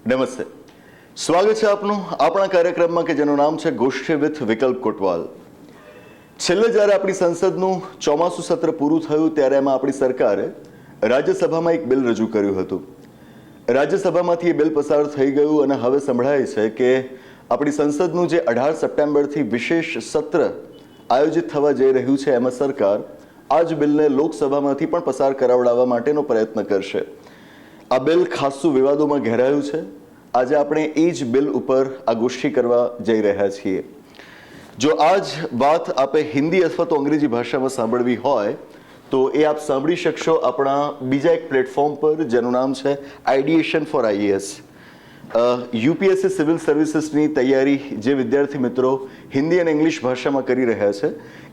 નમસ્તે, સ્વાગત છે આપનું આપણા કાર્યક્રમમાં કે જેનું નામ છે ગોષ્ઠી વિથ વિકલ્પ કોટવાલ. છેલ્લે જ્યારે આપણી સંસદનું ચોમાસું સત્ર પૂરું થયું ત્યારે એમાં આપણી સરકારે રાજ્યસભામાં એક બિલ રજૂ કર્યું હતું. રાજ્યસભામાંથી એ બિલ પસાર થઈ ગયું અને હવે સંભળાય છે કે આપણી સંસદનું જે 18 સપ્ટેમ્બરથી વિશેષ સત્ર આયોજિત થવા જઈ રહ્યું છે એમાં સરકાર આ જ બિલને લોકસભામાંથી પણ પસાર કરાવડાવવા માટેનો પ્રયત્ન કરશે. આ બિલ ખાસ્સું વિવાદોમાં ઘેરાયું છે. આજે આપણે એ જ બિલ ઉપર આ ગોષ્ઠી કરવા જઈ રહ્યા છીએ. જો આ જ વાત આપે હિન્દી અથવા તો અંગ્રેજી ભાષામાં સાંભળવી હોય તો એ આપ સાંભળી શકશો આપણા બીજા એક પ્લેટફોર્મ પર જેનું નામ છે આઈડિએશન ફોર આઈએએસ. યુપીએસસી સિવિલ સર્વિસીસની તૈયારી જે વિદ્યાર્થી મિત્રો હિન્દી અને ઇંગ્લિશ ભાષામાં કરી રહ્યા છે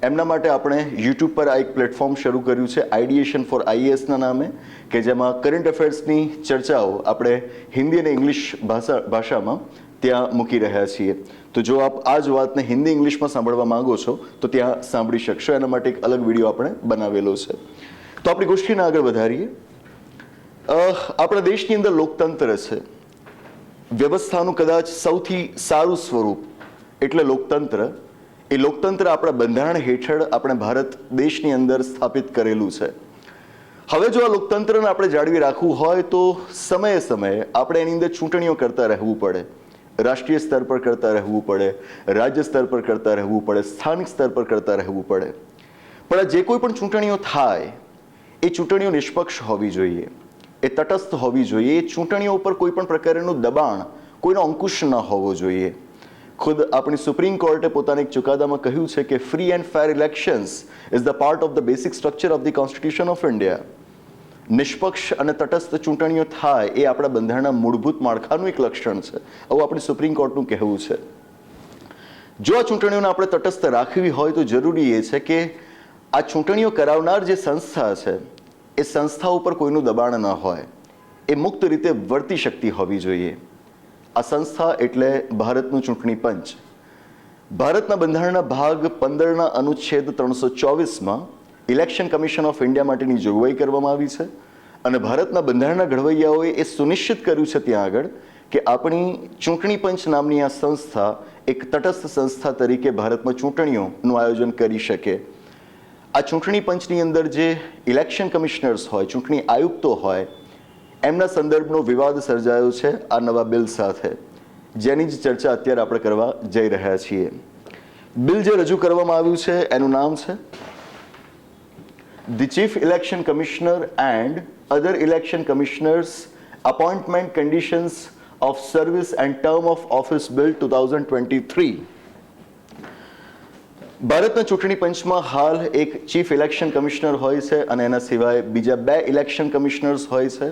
એમના માટે આપણે યુટ્યુબ પર આ એક પ્લેટફોર્મ શરૂ કર્યું છે આઈડિએશન ફોર આઈએએસના નામે, કે જેમાં કરંટ અફેર્સની ચર્ચાઓ આપણે હિન્દી અને ઇંગ્લિશ ભાષામાં ત્યાં મૂકી રહ્યા છીએ. તો જો આપ આ જ વાતને હિન્દી ઇંગ્લિશમાં સાંભળવા માંગો છો તો ત્યાં સાંભળી શકશો. એના માટે એક અલગ વિડીયો આપણે બનાવેલો છે. તો આપણી ગોષ્ઠીને આગળ વધારીએ. આપણા દેશની અંદર લોકતંત્ર છે. વ્યવસ્થાનું કદાચ સૌથી સારું સ્વરૂપ એટલે લોકતંત્ર. એ લોકતંત્ર આપણા બંધારણ હેઠળ આપણે ભારત દેશની અંદર સ્થાપિત કરેલું છે. હવે જો આ લોકતંત્રને આપણે જાળવી રાખવું હોય તો સમયે સમયે આપણે એની અંદર ચૂંટણીઓ કરતા રહેવું પડે. રાષ્ટ્રીય સ્તર પર કરતા રહેવું પડે, રાજ્ય સ્તર પર કરતા રહેવું પડે, સ્થાનિક સ્તર પર કરતા રહેવું પડે. પણ જે કોઈ પણ ચૂંટણીઓ થાય એ ચૂંટણીઓ નિષ્પક્ષ હોવી જોઈએ, એ તટસ્થ હોવી જોઈએ. એ ચૂંટણીઓ ઉપર કોઈ પણ પ્રકારનું દબાણ, કોઈનો અંકુશ ન હોવો જોઈએ. ખુદ આપણી સુપ્રીમ કોર્ટે પોતાના એક ચુકાદામાં કહ્યું છે કે free and fair elections is the part of the basic structure of the constitution of India. નિષ્પક્ષ અને તટસ્થ ચૂંટણીઓ થાય એ આપણા બંધારણના મૂળભૂત માળખાનું એક લક્ષણ છે. આવું આપણી સુપ્રીમ કોર્ટનું કહેવું છે. જો આ ચૂંટણીઓને આપણે તટસ્થ રાખવી હોય તો જરૂરી એ છે કે આ ચૂંટણીઓ કરાવનાર જે સંસ્થા છે એ સંસ્થા ઉપર કોઈનું દબાણ ન હોય, એ મુક્ત રીતે વર્તી શકતી હોવી જોઈએ. આ સંસ્થા એટલે ભારતનું ચૂંટણી પંચ. ભારતના બંધારણના ભાગ 15ના અનુચ્છેદ 324માં ઇલેક્શન કમિશન ઓફ ઇન્ડિયા માટેની જોગવાઈ કરવામાં આવી છે. અને ભારતના બંધારણના ઘડવૈયાઓએ એ સુનિશ્ચિત કર્યું છે ત્યાં આગળ કે આપણી ચૂંટણી પંચ નામની આ સંસ્થા એક તટસ્થ સંસ્થા તરીકે ભારતમાં ચૂંટણીઓનું આયોજન કરી શકે. આ ચૂંટણી પંચની અંદર જે ઇલેક્શન કમિશનર્સ હોય, ચૂંટણી આયુક્તો હોય, એમના સંદર્ભનો વિવાદ સર્જાયો છે આ નવા બિલ સાથે, જેની જ ચર્ચા અત્યારે આપણે કરવા જઈ રહ્યા છીએ. બિલ જે રજૂ કરવામાં આવ્યું છે એનું નામ છે The Chief Election Commissioner and Other Election Commissioners Appointment Conditions of Service and Term of Office Bill 2023. ભારતના ચૂંટણી પંચમાં હાલ એક ચીફ ઇલેક્શન કમિશનર હોય છે અને એના સિવાય બીજા 2 ઇલેક્શન કમિશનર્સ હોય છે.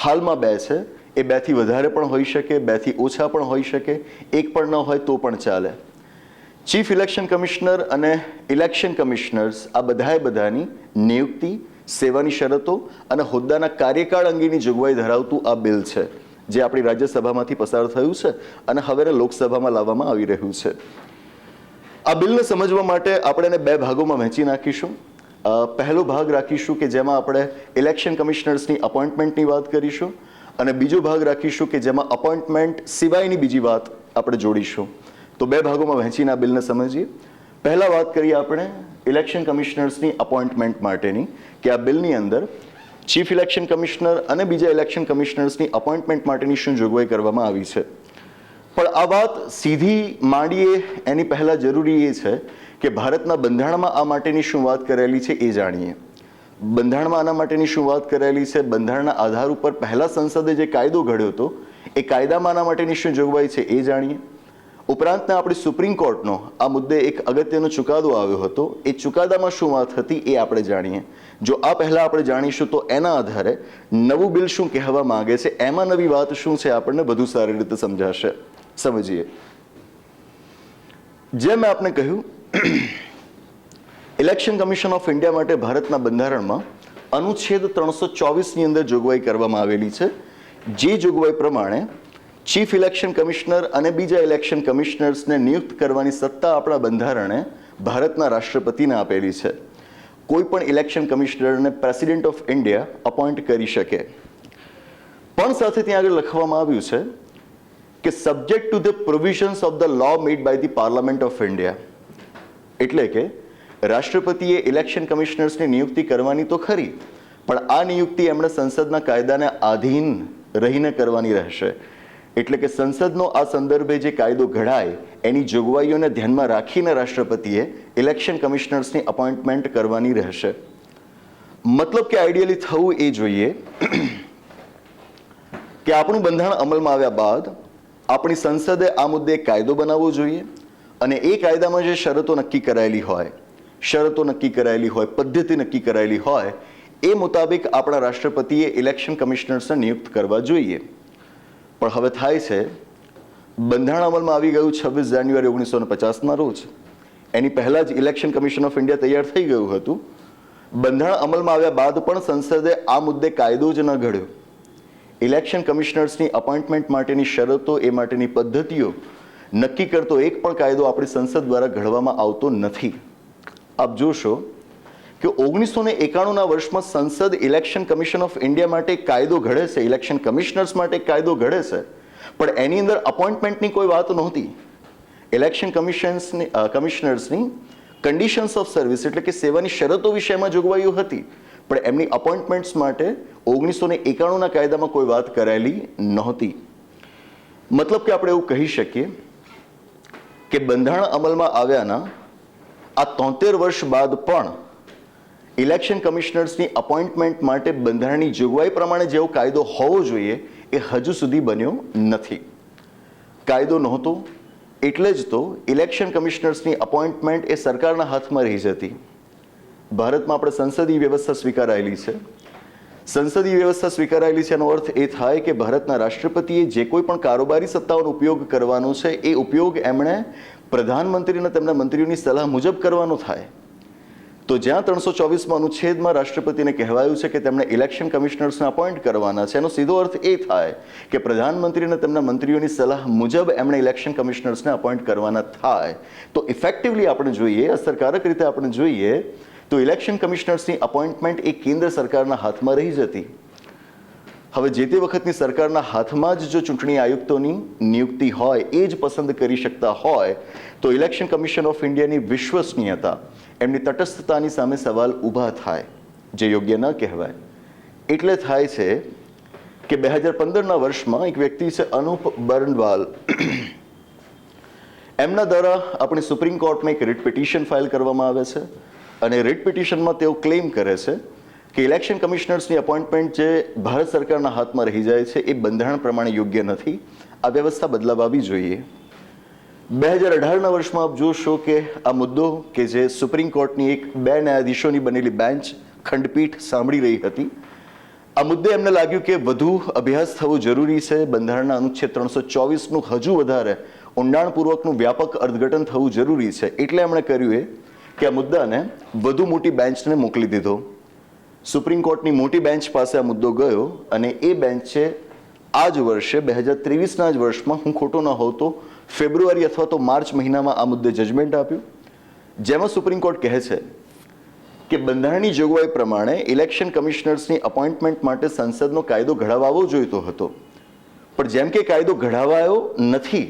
હાલમાં 2 છે, એ 2થી વધારે પણ હોઈ શકે, 2થી ઓછા પણ હોઈ શકે, એક પણ ન હોય તો પણ ચાલે. ચીફ ઇલેક્શન કમિશનર અને ઇલેક્શન કમિશનર્સ આ બધાની નિયુક્તિ, સેવાની શરતો અને હોદ્દાના કાર્યકાળ અંગેની જોગવાઈ ધરાવતું આ બિલ છે જે આપણી રાજ્યસભામાંથી પસાર થયું છે અને હવે લોકસભામાં લાવવામાં આવી રહ્યું છે. આ બિલને સમજવા માટે આપણે એને 2 ભાગોમાં વહેંચી નાખીશું. પહેલો ભાગ રાખીશું કે જેમાં આપણે ઇલેક્શન કમિશનર્સની અપોઇન્ટમેન્ટની વાત કરીશું અને બીજો ભાગ રાખીશું કે જેમાં અપોઇન્ટમેન્ટ સિવાયની બીજી વાત આપણે જોડીશું. તો 2 ભાગોમાં વહેંચીને આ બિલને સમજીએ. પહેલા વાત કરીએ આપણે ઇલેક્શન કમિશનર્સની અપોઇન્ટમેન્ટ માટેની, કે આ બિલની અંદર ચીફ ઇલેક્શન કમિશનર અને બીજા ઇલેક્શન કમિશનર્સની અપોઇન્ટમેન્ટ માટેની શું જોગવાઈ કરવામાં આવી છે. પણ આ વાત સીધી માંડીએ એની પહેલાં જરૂરી એ છે કે ભારતના બંધારણમાં આ માટેની શું વાત કરેલી છે એ જાણીએ. બંધારણમાં આના માટેની શું વાત કરેલી છે, બંધારણના આધાર ઉપર પહેલા સંસદે જે કાયદો ઘડ્યો હતો એ કાયદામાં આના માટેની શું જોગવાઈ છે એ જાણીએ. ઉપરાંતના આપણી સુપ્રીમ કોર્ટનો આ મુદ્દે એક અગત્યનો ચુકાદો આવ્યો હતો, એ ચુકાદામાં શું વાત હતી એ આપણે જાણીએ. જો આ પહેલાં આપણે જાણીશું તો એના આધારે નવું બિલ શું કહેવા માંગે છે, એમાં નવી વાત શું છે, આપણને વધુ સારી રીતે સમજાશે. સમજીએ. જેમ મેં આપને કહ્યું, ઇલેક્શન કમિશન ઓફ ઇન્ડિયા માટે ભારતના બંધારણમાં અનુચ્છેદ 324ની અંદર જોગવાઈ કરવામાં આવેલી છે. જે જોગવાઈ પ્રમાણે ચીફ ઇલેક્શન કમિશનર અને બીજા ઇલેક્શન કમિશનર્સને નિયુક્ત કરવાની સત્તા આપણા બંધારણે ભારતના રાષ્ટ્રપતિને આપેલી છે. કોઈ પણ ઇલેક્શન કમિશનરને પ્રેસિડેન્ટ ઓફ ઇન્ડિયા અપોઇન્ટ કરી શકે. પણ સાથે ત્યાં આગળ લખવામાં આવ્યું છે કે subject to the provisions of the law made by the parliament of India. એટલે કે રાષ્ટ્રપતિએ ઇલેક્શન કમિશનર્સની નિયુક્તિ કરવાની તો ખરી, પણ આ નિયુક્તિ એમણે સંસદના કાયદાને આધીન રહીને કરવાની રહેશે. એટલે કે સંસદનો આ સંદર્ભે જે કાયદો ઘડાય એની જોગવાઈઓને ધ્યાનમાં રાખીને રાષ્ટ્રપતિએ ઇલેક્શન કમિશનર્સની અપોઇન્ટમેન્ટ કરવાની રહેશે. મતલબ કે આઈડિયલી થવું એ જોઈએ કે આપણું બંધારણ અમલમાં આવ્યા બાદ આપણી સંસદે આ મુદ્દે એક કાયદો બનાવવો જોઈએ અને એ કાયદામાં જે શરતો નક્કી કરાયેલી હોય, પદ્ધતિ નક્કી કરાયેલી હોય એ મુતાબિક આપણા રાષ્ટ્રપતિએ ઇલેક્શન કમિશનર્સને નિયુક્ત કરવા જોઈએ. પણ હવે થાય છે, બંધારણ અમલમાં આવી ગયું 26 જાન્યુઆરી 1950ના રોજ. એની પહેલા જ ઇલેક્શન કમિશન ઓફ ઇન્ડિયા તૈયાર થઈ ગયું હતું. બંધારણ અમલમાં આવ્યા બાદ પણ સંસદે આ મુદ્દે કાયદો જ ન ઘડ્યો. ઇલેક્શન કમિશનર્સની અપોઇન્ટમેન્ટ માટેની શરતો, એ માટેની પદ્ધતિઓ નક્કી કરતો એક પણ કાયદો આપણી સંસદ દ્વારા ઘડવામાં આવતો નથી. આપ જોશો કે 1991ના વર્ષમાં સંસદ ઇલેક્શન કમિશન ઓફ ઇન્ડિયા માટે એક કાયદો ઘડે છે, ઇલેક્શન કમિશનર્સ માટે એક કાયદો ઘડે છે, પણ એની અંદર અપોઇન્ટમેન્ટની કોઈ વાત નહોતી. ઇલેક્શન કમિશનર્સની કન્ડિશન્સ ઓફ સર્વિસ એટલે કે સેવાની શરતો વિશે એમાં જોગવાઈઓ હતી, પણ એમની અપોઇન્ટમેન્ટ્સ માટે 1991ના કાયદામાં કોઈ વાત કરાયેલી નહોતી. મતલબ કે આપણે એવું કહી શકીએ કે બંધારણ અમલમાં આવ્યાના આ 73 વર્ષ બાદ પણ ઇલેક્શન કમિશનર્સની અપોઇન્ટમેન્ટ માટે બંધારણની જોગવાઈ પ્રમાણે જેવો કાયદો હોવો જોઈએ એ હજુ સુધી બન્યો નથી. કાયદો નહોતો એટલે જ તો ઇલેક્શન કમિશનર્સની અપોઇન્ટમેન્ટ એ સરકારના હાથમાં રહી જતી. ભારતમાં આપણે સંસદીય વ્યવસ્થા સ્વીકારાયેલી છે. સંસદીય વ્યવસ્થા સ્વીકારાયેલી છે એનો અર્થ એ થાય કે ભારતના રાષ્ટ્રપતિએ જે કોઈ પણ કારોબારી સત્તાઓનો ઉપયોગ કરવાનો છે એ ઉપયોગ એમણે પ્રધાનમંત્રી અને તેમના મંત્રીઓની સલાહ મુજબ કરવાનો થાય. તો જ્યાં 324માં અનુચ્છેદમાં રાષ્ટ્રપતિને કહેવાયું છે કે તેમણે ઇલેક્શન કમિશનર્સને અપોઇન્ટ કરવાના છે, એનો સીધો અર્થ એ થાય કે પ્રધાનમંત્રી અને તેમના મંત્રીઓની સલાહ મુજબ એમણે ઇલેક્શન કમિશનર્સને અપોઇન્ટ કરવાના થાય. તો ઇફેક્ટિવલી આપણે જોઈએ, અસરકારક રીતે આપણે જોઈએ તો ઇલેક્શન કમિશનર્સની અપોઇન્ટમેન્ટ એ કેન્દ્ર સરકારના હાથમાં રહી જતી. હવે જે તે વખતની સરકારના હાથમાં જ જો ચૂંટણી આયુક્તોની નિયુક્તિ હોય, એ જ પસંદ કરી શકતા હોય, તો ઇલેક્શન કમિશન ઓફ ઇન્ડિયાની વિશ્વસનીયતા, એમની તટસ્થતાની સામે સવાલ ઊભા થાય, જે યોગ્ય ન કહેવાય. એટલે થાય છે કે 2015ના વર્ષમાં એક વ્યક્તિ છે અનુપ બર્નવાલ, એમના દ્વારા આપણી સુપ્રીમ કોર્ટમાં એક રિટ પિટિશન ફાઇલ કરવામાં આવે છે અને રિટ પિટિશનમાં તેઓ ક્લેમ કરે છે કે ઇલેક્શન કમિશનર્સની અપોઇન્ટમેન્ટ જે ભારત સરકારના હાથમાં રહી જાય છે એ બંધારણ પ્રમાણે યોગ્ય નથી. આ વ્યવસ્થા બદલાવવી જોઈએ. 2018ના વર્ષમાં આપ જોશો કે આ મુદ્દો કે જે સુપ્રીમ કોર્ટની એક 2 ન્યાયાધીશોની બનેલી બેન્ચ ખંડપીઠ સાંભળી રહી હતી, આ મુદ્દે એમને લાગ્યું કે વધુ અભ્યાસ થવો જરૂરી છે. બંધારણના અનુચ્છેદ 324નું હજુ વધારે ઊંડાણપૂર્વકનું વ્યાપક અર્થઘટન થવું જરૂરી છે. એટલે એમણે કર્યું એ કે આ મુદ્દાને વધુ મોટી બેન્ચને મોકલી દીધો. સુપ્રીમ કોર્ટની મોટી બેન્ચ પાસે આ મુદ્દો ગયો અને એ બેન્ચે આ જ વર્ષે 2023ના જ વર્ષમાં, હું ખોટો ન હોઉં તો ફેબ્રુઆરી અથવા તો માર્ચ મહિનામાં આ મુદ્દે જજમેન્ટ આપ્યું, જેમાં સુપ્રીમ કોર્ટ કહે છે કે બંધારણની જોગવાઈ પ્રમાણે ઇલેક્શન કમિશનર્સની અપોઇન્ટમેન્ટ માટે સંસદનો કાયદો ઘડાવવો જોઈતો હતો, પણ જેમ કે કાયદો ઘડાવાયો નથી,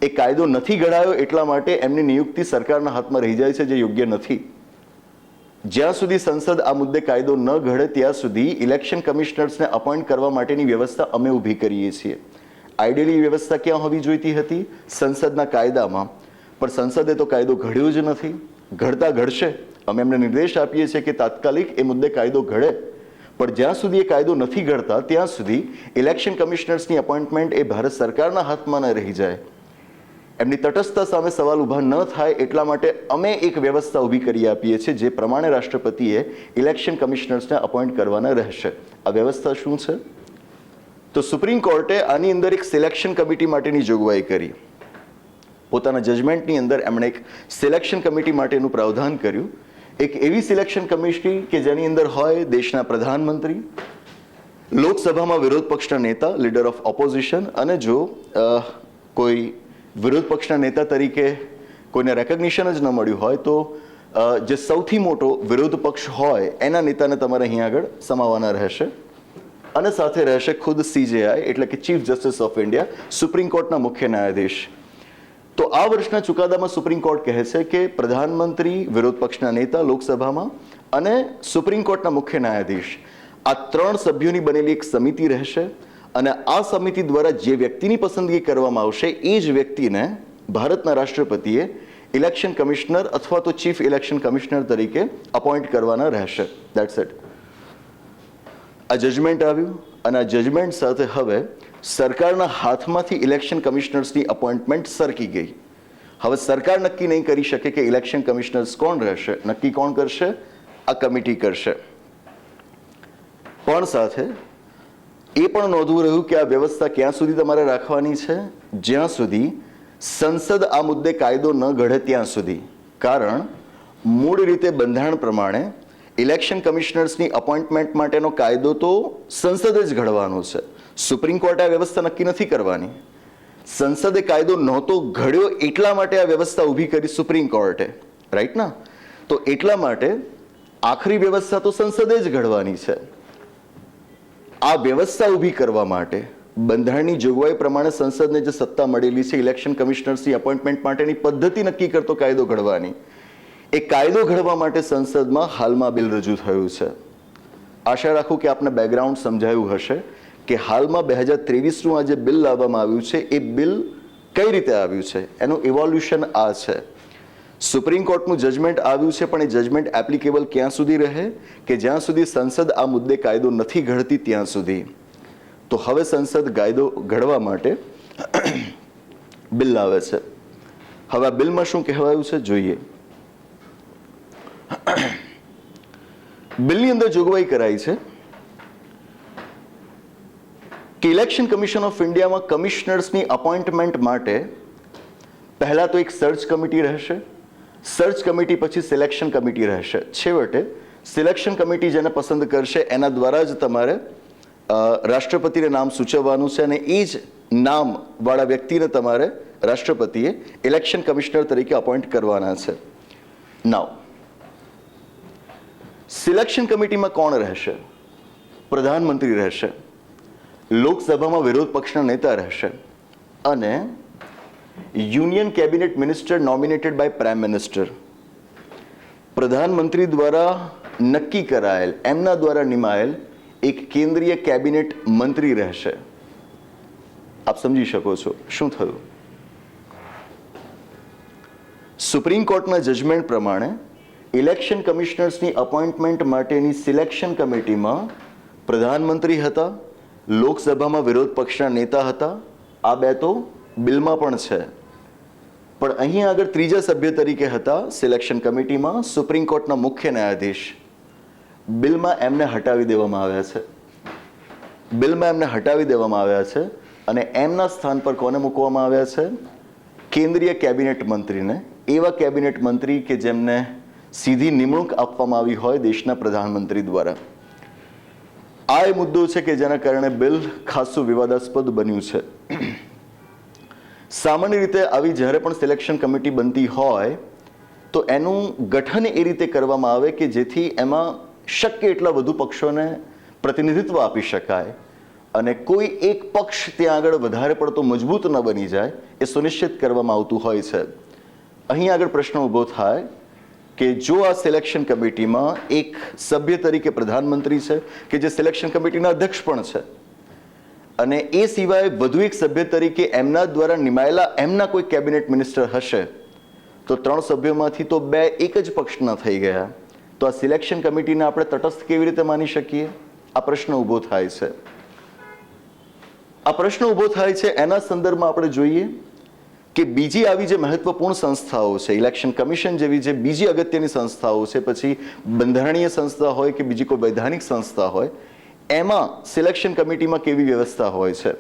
એ કાયદો નથી ઘડાયો એટલા માટે એમની નિયુક્તિ સરકારના હાથમાં રહી જાય છે, જે યોગ્ય નથી. જ્યાં સુધી સંસદ આ મુદ્દે કાયદો ન ઘડે ત્યાં સુધી ઇલેક્શન કમિશનર્સને અપોઇન્ટ કરવા માટેની વ્યવસ્થા અમે ઊભી કરીએ છીએ. આઈડિયલી વ્યવસ્થા ક્યાં હોવી જોઈતી હતી? સંસદના કાયદામાં. પણ સંસદે તો કાયદો ઘડ્યો જ નથી. ઘડતા ઘડશે, અમે એમને નિર્દેશ આપીએ છીએ કે તાત્કાલિક એ મુદ્દે કાયદો ઘડે, પણ જ્યાં સુધી એ કાયદો નથી ઘડતા ત્યાં સુધી ઇલેક્શન કમિશનર્સની અપોઇન્ટમેન્ટ એ ભારત સરકારના હાથમાં ન રહી જાય. એમની તટસ્થતા સામે સવાલ ઊભા ન થાય એટલા માટે અમે એક વ્યવસ્થા ઊભી કરી આપીએ છીએ, જે પ્રમાણે રાષ્ટ્રપતિએ ઇલેક્શન કમિશનર્સને અપોઇન્ટ કરવાના રહેશે. આ વ્યવસ્થા શું છે? તો સુપ્રીમ કોર્ટે આની અંદર એક સિલેક્શન કમિટી માટેની જોગવાઈ કરી. પોતાના જજમેન્ટની અંદર એમણે એક સિલેક્શન કમિટી માટેનું પ્રાવધાન કર્યું. એક એવી સિલેક્શન કમિટી કે જેની અંદર હોય દેશના પ્રધાનમંત્રી, લોકસભામાં વિરોધ પક્ષના નેતા, લીડર ઓફ ઓપોઝિશન, અને જો કોઈ વિરોધ પક્ષના નેતા તરીકે કોઈને રેકગ્નિશન જ ન મળ્યું હોય તો જે સૌથી મોટો વિરોધ પક્ષ હોય એના નેતાને તમારે અહીંયા આગળ સમાવવાના રહેશે. અને સાથે રહેશે ખુદ CJI એટલે કે chief justice of India, supreme કોર્ટના મુખ્ય ન્યાયાધીશ. તો આ વર્ષના ચુકાદામાં સુપ્રીમ કોર્ટ કહે છે કે પ્રધાનમંત્રી, વિરોધ પક્ષના નેતા લોકસભામાં અને સુપ્રીમ કોર્ટના મુખ્ય ન્યાયાધીશ આ 3 સભ્યોની બનેલી એક સમિતિ રહેશે અને આ સમિતિ દ્વારા જે વ્યક્તિની પસંદગી કરવામાં આવશે એ જ વ્યક્તિને ભારતના રાષ્ટ્રપતિએ ઇલેક્શન કમિશનર અથવા તો ચીફ ઇલેક્શન કમિશનર તરીકે અપોઇન્ટ કરવાના રહેશે. That's it. આ જજમેન્ટ આવ્યું અને આ જજમેન્ટ સાથે હવે સરકારના હાથમાંથી ઇલેક્શન કમિશનર્સની અપોઇન્ટમેન્ટ સરકી ગઈ. હવે સરકાર નક્કી નહીં કરી શકે કે ઇલેક્શન કમિશનર્સ કોણ રહેશે. નક્કી કોણ કરશે? આ કમિટી કરશે. પણ સાથે એ પણ નોંધવું રહ્યું કે આ વ્યવસ્થા ક્યાં સુધી તમારે રાખવાની છે? જ્યાં સુધી સંસદ આ મુદ્દે કાયદો ન ઘડે ત્યાં સુધી. કારણ મૂળ રીતે બંધારણ પ્રમાણે ઇલેક્શન કમિશનર્સની અપોઇન્ટમેન્ટ માટેનો કાયદો તો સંસદે જ ઘડવાનો છે. સુપ્રીમ કોર્ટે આ વ્યવસ્થા નક્કી નથી કરવાની. સંસદે કાયદો નહોતો ઘડ્યો એટલા માટે આ વ્યવસ્થા ઊભી કરી સુપ્રીમ કોર્ટે, રાઈટ ના? તો એટલા માટે આખરી વ્યવસ્થા તો સંસદે જ ઘડવાની છે. આ વ્યવસ્થા ઊભી કરવા માટે બંધારણની જોગવાઈ પ્રમાણે સંસદને જે સત્તા મળેલી છે ઇલેક્શન કમિશનર્સની અપોઇન્ટમેન્ટ માટેની પદ્ધતિ નક્કી કરતો કાયદો ઘડવાની, એ કાયદો ઘડવા માટે સંસદમાં હાલમાં બિલ રજૂ થયું છે. આશા રાખું કે આપને બેકગ્રાઉન્ડ સમજાયું હશે કે હાલમાં 2023નું આ જે બિલ લાવવામાં આવ્યું છે એ બિલ કઈ રીતે આવ્યું છે, એનું ઇવોલ્યુશન આ છે. સુપ્રીમ કોર્ટનું જજમેન્ટ આવ્યું છે પણ એ જજમેન્ટ એપ્લિકેબલ ક્યાં સુધી રહે કે જ્યાં સુધી સંસદ આ મુદ્દે કાયદો નથી ઘડતી ત્યાં સુધી. તો હવે સંસદ કાયદો ઘડવા માટે બિલ લાવે છે. હવે આ બિલમાં શું કહેવાયું છે જોઈએ. બિલની અંદર જોગવાઈ કરાઈ છે કે ઇલેક્શન કમિશન ઓફ ઇન્ડિયામાં કમિશનર્સની અપોઇન્ટમેન્ટ માટે પહેલા તો એક સર્ચ કમિટી રહેશે, સર્ચ કમિટી પછી સિલેક્શન કમિટી રહેશે. છેવટે સિલેક્શન કમિટી જેને પસંદ કરશે એના દ્વારા જ તમારે રાષ્ટ્રપતિને નામ સૂચવવાનું છે અને એ જ નામવાળા વ્યક્તિને તમારે રાષ્ટ્રપતિએ ઇલેક્શન કમિશનર તરીકે અપોઇન્ટ કરવાના છે. નાવ સિલેક્શન કમિટીમાં કોણ રહેશે? પ્રધાનમંત્રી રહેશે, લોકસભામાં વિરોધ પક્ષના નેતા રહેશે અને union cabinet minister nominated by prime minister. પ્રધાનમંત્રી દ્વારા નક્કી કરાયેલ, એમના દ્વારા નિમાયેલ એક કેન્દ્રીય કેબિનેટ મંત્રી રહેશે. આપ સમજી શકો છો શું થયું. સુપ્રીમ કોર્ટના જજમેન્ટ પ્રમાણે ઇલેક્શન કમિશનર્સની અપોઇન્ટમેન્ટ માટેની સિલેક્શન કમિટીમાં પ્રધાનમંત્રી હતા, લોકસભામાં વિરોધ પક્ષના નેતા હતા. આ બે તો બિલમાં પણ છે. પણ અહીં આગળ ત્રીજા સભ્ય તરીકે હતા સિલેક્શન કમિટીમાં સુપ્રીમ કોર્ટના મુખ્ય ન્યાયાધીશ. બિલમાં એમને હટાવી દેવામાં આવ્યા છે. બિલમાં એમને હટાવી દેવામાં આવ્યા છે અને એમના સ્થાન પર કોને મૂકવામાં આવ્યા છે? કેન્દ્રીય કેબિનેટ મંત્રીને. એવા કેબિનેટ મંત્રી કે જેમને સીધી નિમણૂક આપવામાં આવી હોય દેશના પ્રધાનમંત્રી દ્વારા. આ એ મુદ્દો છે કે જેના કારણે બિલ ખાસું વિવાદાસ્પદ બન્યું છે. સામાન્ય રીતે આવી જ્યારે પણ સિલેક્શન કમિટી બનતી હોય તો એનું ગઠન એ રીતે કરવામાં આવે કે જેથી એમાં શક્ય એટલા વધુ પક્ષોને પ્રતિનિધિત્વ આપી શકાય અને કોઈ એક પક્ષ ત્યાં આગળ વધારે પડતો મજબૂત ન બની જાય એ સુનિશ્ચિત કરવામાં આવતું હોય છે. અહીં આગળ પ્રશ્ન ઊભો થાય કે જો આ સિલેક્શન કમિટીમાં એક સભ્ય તરીકે પ્રધાનમંત્રી છે કે જે સિલેક્શન કમિટીના અધ્યક્ષ પણ છે અને એ સિવાય વધુ એક સભ્ય તરીકે એમના દ્વારા નિમાયેલા એમના કોઈ કેબિનેટ મિનિસ્ટર હશે તો 3 સભ્યોમાંથી તો 2 એક જ પક્ષના થઈ ગયા. તો આ સિલેક્શન કમિટીને આપણે તટસ્થ કેવી રીતે માની શકીએ? આ પ્રશ્ન ઊભો થાય છે. આ પ્રશ્ન ઊભો થાય છે એના સંદર્ભમાં આપણે જોઈએ કે બીજી આવી જે મહત્વપૂર્ણ સંસ્થાઓ છે, ઇલેક્શન કમિશન જેવી જે બીજી અગત્યની સંસ્થાઓ છે, પછી બંધારણીય સંસ્થા હોય કે બીજી કોઈ વૈધાનિક સંસ્થા હોય, એમાં સિલેક્શન કમિટીમાં કેવી વ્યવસ્થા હોય છે.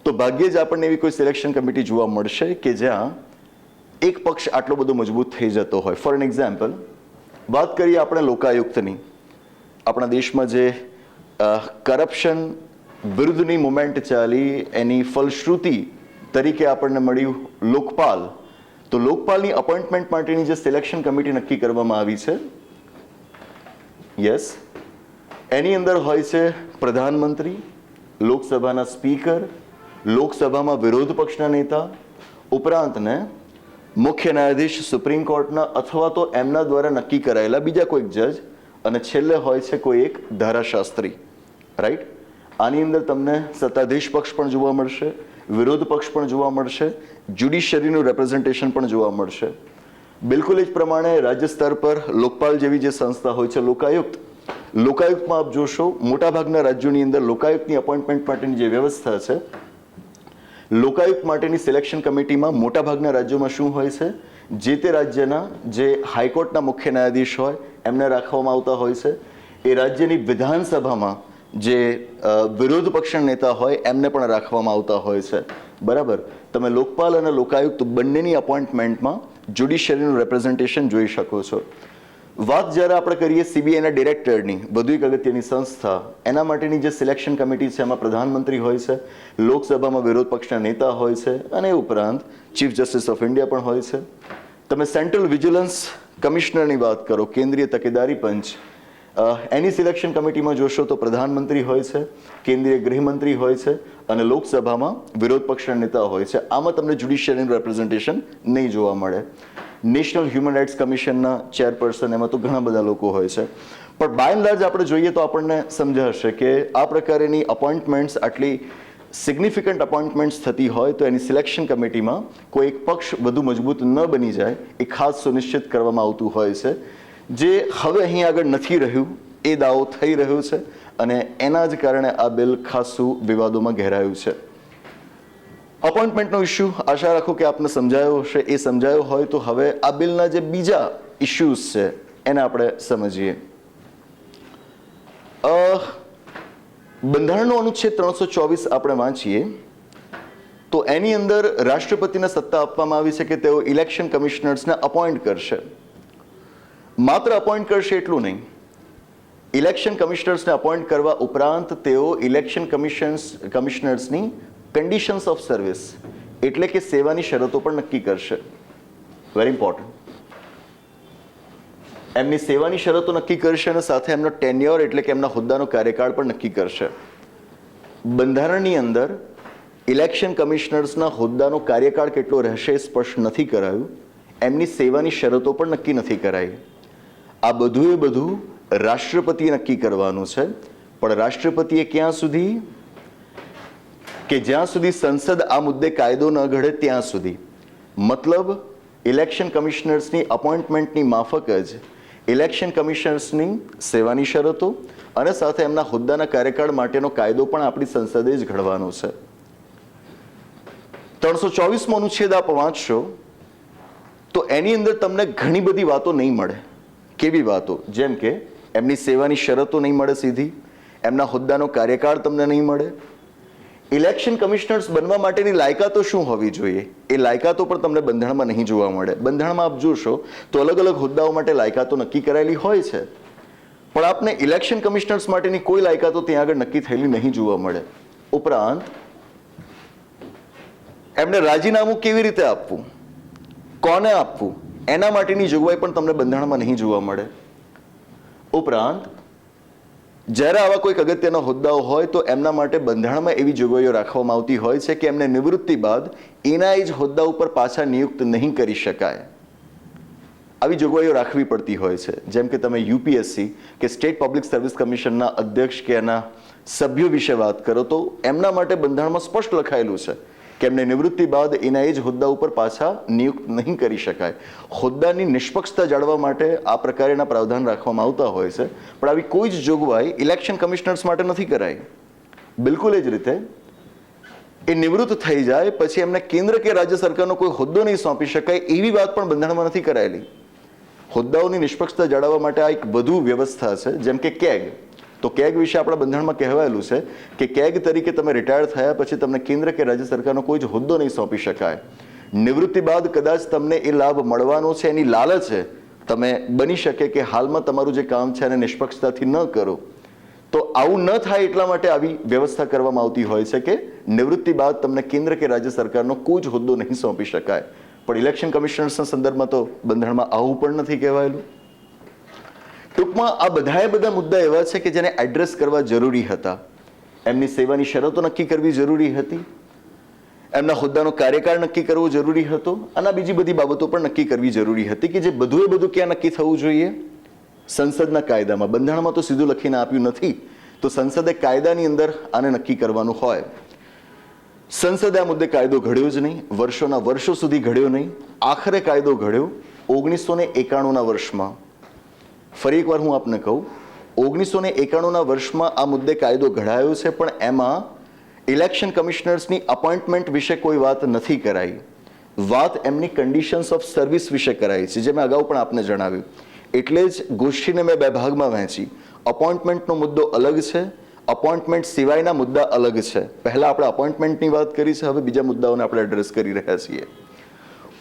તો ભાગ્યે જ આપણને એવી કોઈ સિલેક્શન કમિટી જોવા મળશે કે જ્યાં એક પક્ષ આટલો બધો મજબૂત થઈ જતો હોય. ફોર એન એક્ઝામ્પલ વાત કરીએ આપણે લોકાયુક્તની. આપણા દેશમાં જે કરપ્શન વિરુદ્ધની મુવમેન્ટ ચાલી એની ફલશ્રુતિ તરીકે આપણને મળ્યું લોકપાલ. તો લોકપાલની અપોઇન્ટમેન્ટ માટેની જે સિલેક્શન કમિટી નક્કી કરવામાં આવી છે, યસ, એની અંદર હોય છે પ્રધાનમંત્રી, લોકસભાના સ્પીકર, લોકસભામાં વિરોધ પક્ષના નેતા, ઉપરાંતને મુખ્ય ન્યાયાધીશ સુપ્રીમ કોર્ટના અથવા તો એમના દ્વારા નક્કી કરાયેલા બીજા કોઈક જજ, અને છેલ્લે હોય છે કોઈ એક ધારાશાસ્ત્રી. રાઈટ? આની અંદર તમને સત્તાધીશ પક્ષ પણ જોવા મળશે, વિરોધ પક્ષ પણ જોવા મળશે, જ્યુડિશિયરીનું રેપ્રેઝન્ટેશન પણ જોવા મળશે. બિલકુલ એ જ પ્રમાણે રાજ્ય સ્તર પર લોકપાલ જેવી જે સંસ્થા હોય છે, લોકાયુક્ત, લોકાયુક્તમાં આપ જોશો મોટાભાગના રાજ્યોની અંદર લોકાયુક્તની અપોઇન્ટમેન્ટ માટેની જે વ્યવસ્થા છે, લોકાયુક્ત માટેની સિલેક્શન કમિટીમાં મોટાભાગના રાજ્યોમાં શું હોય છે, જે તે રાજ્યના જે હાઈકોર્ટના મુખ્ય ન્યાયાધીશ હોય એમને રાખવામાં આવતા હોય છે. એ રાજ્યની વિધાનસભામાં જે વિરોધ પક્ષના નેતા હોય એમને પણ રાખવામાં આવતા હોય છે. બરાબર? તમે લોકપાલ અને લોકાયુક્ત બંનેની અપોઇન્ટમેન્ટમાં જ્યુડિશિયરીનું રેપ્રેઝન્ટેશન જોઈ શકો છો. વાત જ્યારે આપણે કરીએ સીબીઆઈના ડિરેક્ટરની, વધુ એક અગત્યની સંસ્થા, એના માટેની જે સિલેક્શન કમિટી છે એમાં પ્રધાનમંત્રી હોય છે, લોકસભામાં વિરોધ પક્ષના નેતા હોય છે, અને એ ઉપરાંત ચીફ જસ્ટિસ ઓફ ઇન્ડિયા પણ હોય છે. તમે સેન્ટ્રલ વિજિલન્સ કમિશનરની વાત કરો, કેન્દ્રીય તકેદારી પંચ, એની સિલેક્શન કમિટીમાં જોશો તો પ્રધાનમંત્રી હોય છે, કેન્દ્રીય ગૃહમંત્રી હોય છે, અને લોકસભામાં વિરોધ પક્ષના નેતા હોય છે. આમાં તમને જ્યુડિશિયરીનું રેપ્રેઝન્ટેશન નહીં જોવા મળે. નેશનલ હ્યુમન રાઇટ્સ કમિશનના ચેરપર્સન, એમાં તો ઘણા બધા લોકો હોય છે. પણ બાય એન્ડ લાર્જ આપણે જોઈએ તો આપણને સમજાશે કે આ પ્રકારેની અપોઇન્ટમેન્ટ્સ, આટલી સિગ્નિફિકન્ટ અપોઇન્ટમેન્ટ્સ થતી હોય તો એની સિલેક્શન કમિટીમાં કોઈ એક પક્ષ વધુ મજબૂત ન બની જાય એ ખાસ સુનિશ્ચિત કરવામાં આવતું હોય છે, જે હવે અહીં આગળ નથી રહ્યું. એ દાવો થઈ રહ્યો છે અને એના જ કારણે આ બિલ ખાસું વિવાદોમાં ઘેરાયું છે. અપોઇન્ટમેન્ટનો ઇસ્યુ આશા રાખો કે આપને સમજાયો હશે. એ સમજાયો હોય તો હવે આ બિલના જે બીજા ઇસ્યુઝ છે એને આપણે સમજીએ. બંધારણનો અનુચ્છેદ 324 આપણે વાંચીએ તો એની અંદર રાષ્ટ્રપતિને સત્તા આપવામાં આવી છે કે તેઓ ઇલેક્શન કમિશનર્સને અપોઇન્ટ કરશે. માત્ર અપોઇન્ટ કરશે એટલું નહીં, ઇલેક્શન કમિશનર્સને અપોઇન્ટ કરવા ઉપરાંત તેઓ ઇલેક્શન કમિશનર્સની કન્ડિશન્સ ઓફ સર્વિસ એટલે કે સેવાની શરતો પણ નક્કી કરશે. Very important. એમની સેવાની શરતો નક્કી કરશે અને સાથે એમનો ટેન્યોર એટલે કે એમના હોદ્દાનો કાર્યકાળ પણ નક્કી કરશે. બંધારણની અંદર ઇલેક્શન કમિશનર્સના હોદ્દાનો કાર્યકાળ કેટલો રહેશે સ્પષ્ટ નથી કરાયું. એમની સેવાની શરતો પણ નક્કી નથી કરાઈ. આ બધું રાષ્ટ્રપતિએ નક્કી કરવાનું છે. પણ રાષ્ટ્રપતિએ ક્યાં સુધી? કે જ્યાં સુધી સંસદ આ મુદ્દે કાયદો ન ઘડે ત્યાં સુધી. મતલબ ઇલેક્શન કમિશનર્સની અપોઇન્ટમેન્ટની માફક જ ઇલેક્શન કમિશનર્સની સેવાની શરતો અને સાથે એમના હોદ્દાના કાર્યકાળ માટેનો કાયદો પણ આપણી સંસદે જ ઘડવાનો છે. 324મો અનુચ્છેદ આપ વાંચશો તો એની અંદર તમને ઘણી બધી વાતો નહીં મળે. કેવી વાતો? જેમ કે એમની સેવાની શરતો નહીં મળે સીધી, એમના હોદ્દાનો કાર્યકાળ તમને નહીં મળે, ઇલેક્શન કમિશનર્સ બનવા માટેની લાયકાતો શું હોવી જોઈએ એ લાયકાતો પણ તમને બંધારણમાં નહીં જોવા મળે. બંધારણમાં આપ જોશો તો અલગ અલગ હોદ્દાઓ માટે લાયકાતો નક્કી કરાયેલી હોય છે, પણ આપને ઇલેક્શન કમિશનર્સ માટેની કોઈ લાયકાતો ત્યાં આગળ નક્કી થયેલી નહીં જોવા મળે. ઉપરાંત એમને રાજીનામું કેવી રીતે આપવું, કોને આપવું, એના માટેની જોગવાઈ પણ તમને બંધારણમાં નહીં જોવા મળે. ઉપરાંત જ્યારે આવા કોઈક અગત્યના હોદ્દાઓ હોય તો એમના માટે બંધારણમાં એવી જોગવાઈઓ રાખવામાં આવતી હોય છે કે એમને નિવૃત્તિ બાદ એના જ હોદ્દા ઉપર પાછા નિયુક્ત નહીં કરી શકાય. આવી જોગવાઈઓ રાખવી પડતી હોય છે. જેમ કે તમે યુપીએસસી કે સ્ટેટ પબ્લિક સર્વિસ કમિશનના અધ્યક્ષ કે એના સભ્યો વિશે વાત કરો તો એમના માટે બંધારણમાં સ્પષ્ટ લખાયેલું છે કે એમને નિવૃત્તિ બાદ એના એ જ હોદ્દા ઉપર પાછા નિયુક્ત નહીં કરી શકાય. હોદ્દાની નિષ્પક્ષતા જાળવવા માટે આ પ્રકારના પ્રાવધાન રાખવામાં આવતા હોય છે, પણ આવી કોઈ જ જોગવાઈ ઇલેક્શન કમિશનર્સ માટે નથી કરાઈ. બિલકુલ એ જ રીતે એ નિવૃત્ત થઈ જાય પછી એમને કેન્દ્ર કે રાજ્ય સરકારનો કોઈ હોદ્દો નહીં સોંપી શકાય એવી વાત પણ બંધારણમાં નથી કરાયેલી. હોદ્દાઓની નિષ્પક્ષતા જાળવવા માટે આ એક વધુ વ્યવસ્થા છે. જેમ કે કેગ, તો કેગ વિશે આપણા બંધારણમાં કહેવાયેલું છે કે કેગ તરીકે તમે રિટાયર થયા પછી તમને કેન્દ્ર કે રાજ્ય સરકારનો કોઈ જ હોદ્દો નહીં સોંપી શકાય. નિવૃત્તિ બાદ કદાચ તમને એ લાભ મળવાનો છે એની લાલચ છે, તમે બની શકે કે હાલમાં તમારું જે કામ છે એને નિષ્પક્ષતાથી ન કરો. તો આવું ન થાય એટલા માટે આવી વ્યવસ્થા કરવામાં આવતી હોય છે કે નિવૃત્તિ બાદ તમને કેન્દ્ર કે રાજ્ય સરકારનો કોઈ જ હોદ્દો નહીં સોંપી શકાય. પણ ઇલેક્શન કમિશનર્સના સંદર્ભમાં તો બંધારણમાં આવું પણ નથી કહેવાયેલું. ટૂંકમાં આ બધા મુદ્દા એવા છે કે જેને એડ્રેસ કરવા જરૂરી હતા. એમની સેવાની શરતો નક્કી કરવી જરૂરી હતી, એમના હોદ્દાનો કાર્યકાળ નક્કી કરવો જરૂરી હતો, અને આ બીજી બધી બાબતો પણ નક્કી કરવી જરૂરી હતી કે જે બધું ક્યાં નક્કી થવું જોઈએ? સંસદના કાયદામાં. બંધારણમાં તો સીધું લખીને આપ્યું નથી, તો સંસદે કાયદાની અંદર આને નક્કી કરવાનું હોય. સંસદે આ મુદ્દે કાયદો ઘડ્યો જ નહીં, વર્ષોના વર્ષો સુધી ઘડ્યો નહીં. આખરે કાયદો ઘડ્યો 1991ના વર્ષમાં. ફરી એકવાર હું આપને કહું, 1991ના વર્ષમાં આ મુદ્દે કાયદો ઘડાયો છે, પણ એમાં ઇલેક્શન કમિશનર્સની અપોઇન્ટમેન્ટ વિશે કોઈ વાત નથી કરાઈ. વાત એમની કન્ડિશન્સ ઓફ સર્વિસ વિશે કરાઈ છે, જે મેં અગાઉ પણ આપને જણાવ્યું. એટલે જ ગોષ્ઠીને મેં બે ભાગમાં વહેંચી. અપોઇન્ટમેન્ટનો મુદ્દો અલગ છે, અપોઇન્ટમેન્ટ સિવાયના મુદ્દા અલગ છે. પહેલા આપણે અપોઇન્ટમેન્ટની વાત કરી છે, હવે બીજા મુદ્દાઓને આપણે એડ્રેસ કરી રહ્યા છીએ.